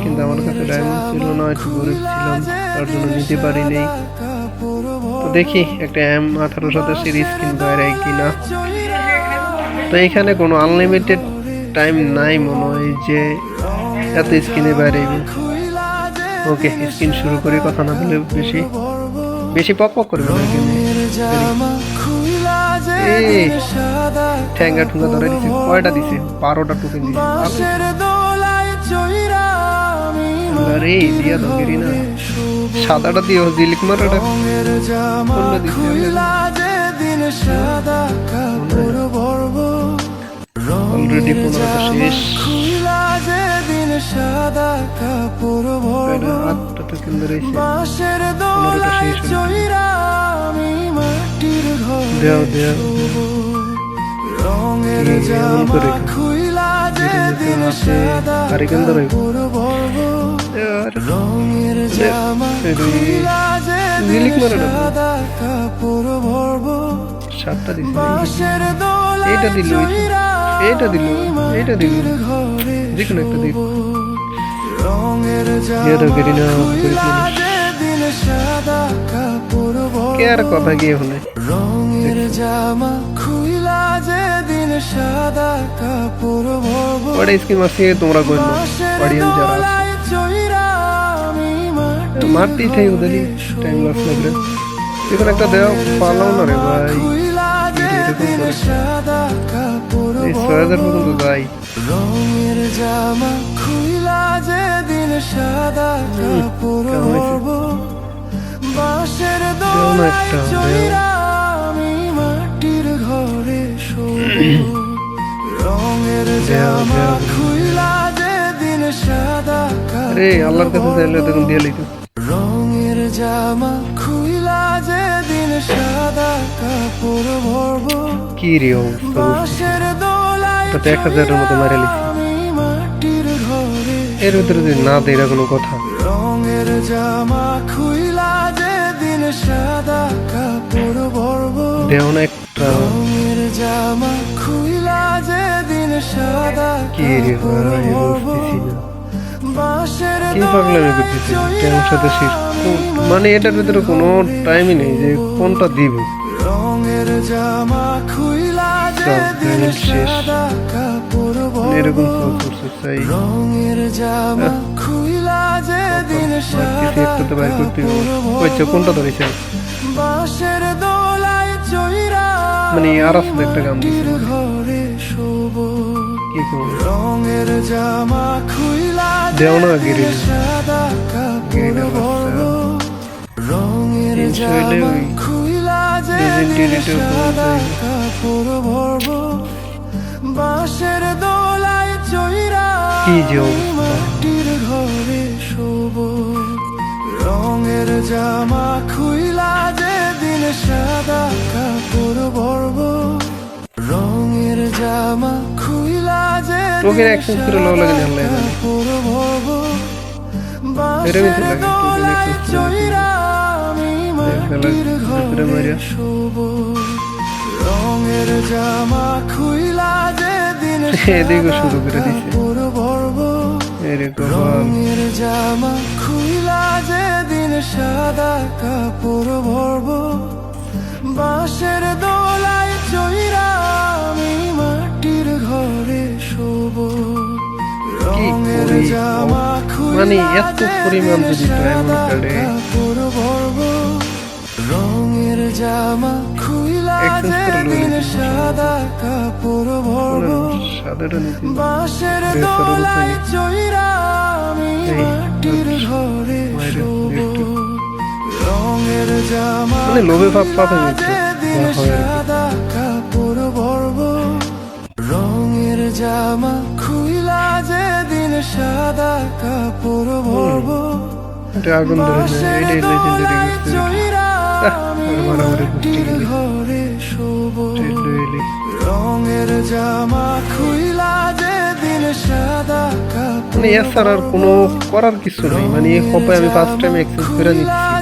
কিন্তু আমার কাছে ডায়মন্ড ছিল না, একটু গরিব ছিলাম, তার জন্য নিতে পারিনি। তো দেখি একটা M1887 স্কিন বাইরে কিনা। তো এখানে কোনো আনলিমিটেড টাইম নাই মনে হয় যে এত স্কিনে বাইরে। ওকে, স্কিন শুরু করি, কথা না বলে বেশি বেশি পক পক করবে না। ঠ্যাঙ্গা ঠুঙ্গা ধরে দিছে, কয়টা দিছে? 12টা টোকেন দিছে। আরে দিয়া তো গেরি না, সাদাটা দিও, জিলিক মারাটা কোনটা দিছে? অলরেডি 15টা শেষ। 8টা টোকেন ধরেছে, 15টা শেষ। দেও দেও এমন করে আরে কেন ধরে জিলিক মারাটা 7টা দিছে। এইটা দিল, এইটা দিল, এইটা দিল, যেকোনো একটা দিল। কে আর কথা গিয়ে হলে স্কিম আছে তোমরা গণ্য অডিয়েন্স যারা আছে মারতেই থাকি, ওদের টাইম লস লাগবে। এখন একটা দেওয়া পালাও না রে ভাই, এরকম করে 6000 পর্যন্ত যাই। রঙের জামা খুইলা যেদিন সাদা কাপড় পরবো, বাঁশের দোলায় চইরা আমি মাটির ঘরে শোবো। রঙের জামা খুইলা যেদিন সাদা কাপড়, আল্লাহর কাছে চাইলে তখন দিয়ে লিখো। রঙের জামা খুইলা যেদিন সাদা কাপড় পরবো, কি রে অবস্থা? 1000-এর মতো মারে লিখি, এর ভিতরে যদি না দেয় এটা কোনো কথা? রঙের জামা খুইলা যেদিন সাদা কাপড় পরবো, দেও না একটা। রঙের জামা খুইলা যেদিন সাদা কি রে ভাই, বুঝতেছি না কি পাগলামি করতেছি। টাইমের সাথে শেষ মানে এটার ভিতরে কোনো টাইমই নেই যে কোনটা দিব। রঙের জামা খুইলা যেদিন সাদা কাপড় এরকম চাই। রঙের জামা খুইলা যেদিন সাদা কাপড়, কোনটা ধরেছে? বাঁশের দোলায় চইরা মানে আর আসলে একটা গান দিছে ঘরে শোবো। কি করব? রঙের জামা খুইলা দেও না গিরি সাদা কাপড় পরবো, রঙের জামা খুইলা যেদিন সাদা কাপড় পরবো, বাঁশের দোলায় চইরা মাটির ঘরে শোবো। রঙের জামা খুইলা যেদিন সাদা কাপড় পরবো, রঙের জামা খুইলা যেদিন সাদা কাপড় পরবো, বাঁশের দোলায় চইরা আমি মাটির ঘরে শোবো। রঙের জামা খুইলা যেদিন শুরু করে দিছে, রঙের জামা খুইলা যেদিন সাদা কাপড় পরবো, বাঁশের দোলায় চইরা আমি মাটির ঘরে শোবো। রঙের জামা খুইলা যেদিন সাদা কাপড় পরবো, রঙের জামা খুইলা যেদিন সাদা কাপড় পরবো, বাঁশের দোলায় চইরা আমি মাটির ঘরে শোবো। রঙের জামা খুইলা যেদিন সাদা কাপড় পরবো, রঙের জামা খুইলা যেদিন সাদা কাপড় পরবো, বাঁশের দোলায় চইরা আমি মাটির ঘরে শোবো। রঙের জামা খুইলা যেদিন সাদা কাপড়, মানে এছাড়া আর কোনো করার কিছু নেই। মানে আমি ফার্স্ট টাইম এক্সেস করে নিচ্ছি।